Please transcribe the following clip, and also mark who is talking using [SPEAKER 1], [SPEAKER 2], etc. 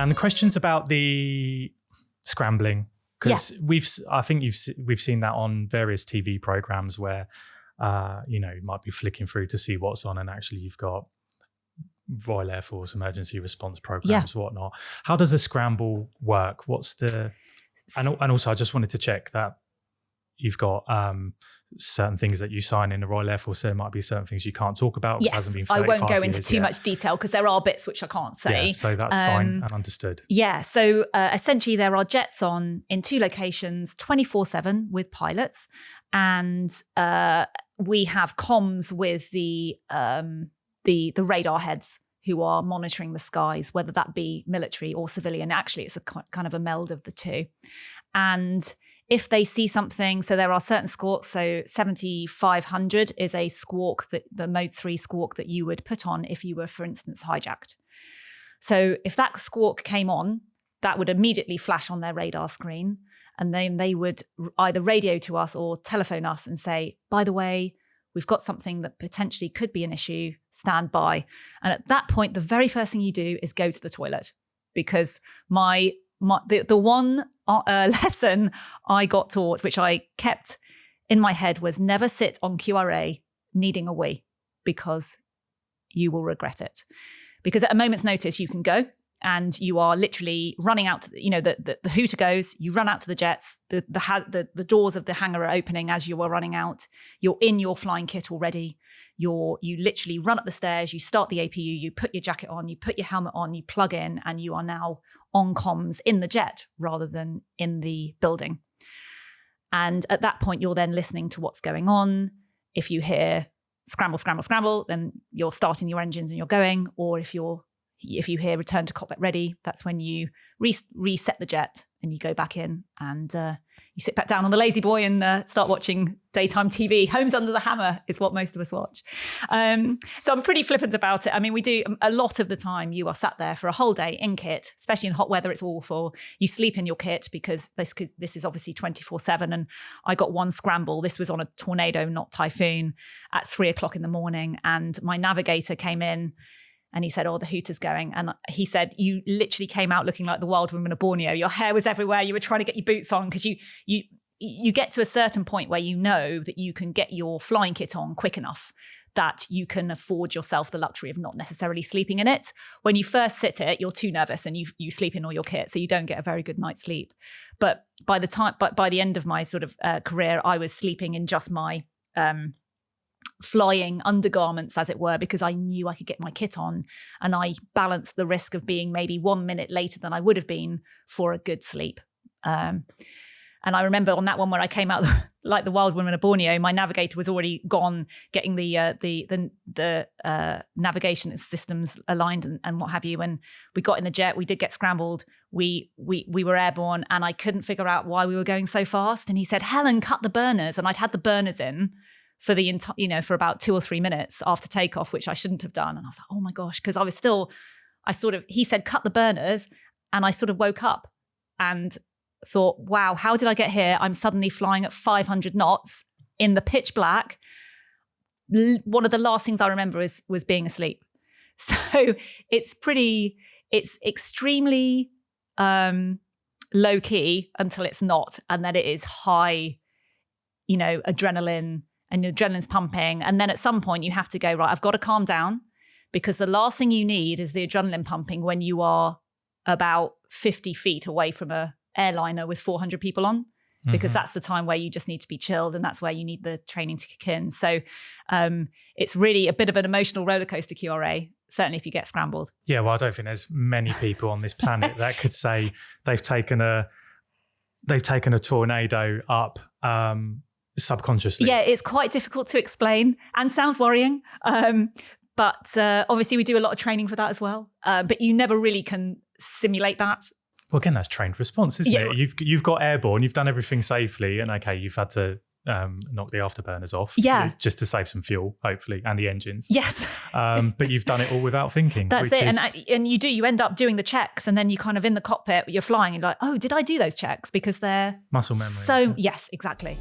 [SPEAKER 1] And the questions about the scrambling, because I think we've seen that on various TV programs where you might be flicking through to see what's on, and actually you've got Royal Air Force emergency response programs, whatnot. How does a scramble work? What's the and also I just wanted to check that you've got certain things that you sign in the Royal Air Force. There might be certain things you can't talk about.
[SPEAKER 2] Yes,
[SPEAKER 1] hasn't been
[SPEAKER 2] I won't go into
[SPEAKER 1] years
[SPEAKER 2] too
[SPEAKER 1] yet.
[SPEAKER 2] much detail because there are bits which I can't say.
[SPEAKER 1] Yeah, so that's fine and understood.
[SPEAKER 2] Yeah, so essentially there are jets on in 2 locations 24/7 with pilots, and we have comms with the radar heads who are monitoring the skies, whether that be military or civilian. Actually, it's a kind of a meld of the two. And if they see something, so there are certain squawks, so 7500 is a squawk, the mode 3 squawk that you would put on if you were, for instance, hijacked. So if that squawk came on, that would immediately flash on their radar screen, and then they would either radio to us or telephone us and say, by the way, we've got something that potentially could be an issue, stand by. And at that point, the very first thing you do is go to the toilet, because the one lesson I got taught, which I kept in my head, was never sit on QRA needing a wee, because you will regret it. Because at a moment's notice, you can go and you are literally running out to the hooter goes, you run out to the jets, the doors of the hangar are opening as you are running out. You're in your flying kit already. You literally run up the stairs, you start the APU, you put your jacket on, you put your helmet on, you plug in, and you are now on comms in the jet rather than in the building. And at that point, you're then listening to what's going on. If you hear scramble, scramble, scramble, then you're starting your engines and you're going. Or if you hear return to cockpit ready, that's when you reset the jet and you go back in and you sit back down on the lazy boy and start watching daytime TV. Homes Under the Hammer is what most of us watch. So I'm pretty flippant about it. I mean, we do a lot of the time. You are sat there for a whole day in kit, especially in hot weather. It's awful. You sleep in your kit because this is obviously 24/7. And I got one scramble. This was on a tornado, not typhoon, at 3:00 in the morning. And my navigator came in and he said, the hooter's going. And he said, you literally came out looking like the wild woman of Borneo. Your hair was everywhere. You were trying to get your boots on because you get to a certain point where you know that you can get your flying kit on quick enough that you can afford yourself the luxury of not necessarily sleeping in it. When you first sit it, you're too nervous and you sleep in all your kit, so you don't get a very good night's sleep. But by the end of my sort of career, I was sleeping in just my flying undergarments, as it were, because I knew I could get my kit on, and I balanced the risk of being maybe 1 minute later than I would have been for a good sleep. And I remember on that one where I came out like the wild woman of Borneo, my navigator was already gone getting the navigation systems aligned and what have you. And we got in the jet, we did get scrambled, we were airborne, and I couldn't figure out why we were going so fast. And he said, Helen, cut the burners. And I'd had the burners in for the for about 2 or 3 minutes after takeoff, which I shouldn't have done. And I was like, oh my gosh, because he said, cut the burners. And I sort of woke up and thought, wow, how did I get here? I'm suddenly flying at 500 knots in the pitch black. One of the last things I remember was being asleep. So it's extremely low key until it's not. And then it is high, adrenaline, and the adrenaline's pumping. And then at some point you have to go, right, I've got to calm down, because the last thing you need is the adrenaline pumping when you are about 50 feet away from a airliner with 400 people on, because that's the time where you just need to be chilled, and that's where you need the training to kick in. So it's really a bit of an emotional roller coaster, QRA, certainly if you get scrambled. Yeah, well, I don't think there's many people on this planet that could say they've taken a tornado up subconsciously. Yeah, it's quite difficult to explain and sounds worrying. But obviously we do a lot of training for that as well. But you never really can simulate that. Well, again, that's trained response, isn't it? You've got airborne, you've done everything safely, and okay, you've had to knock the afterburners off, just to save some fuel, hopefully, and the engines. Yes. But you've done it all without thinking. That's it. And you end up doing the checks, and then you kind of in the cockpit, you're flying, and you're like, oh, did I do those checks? Because they're muscle memory. So yes, exactly.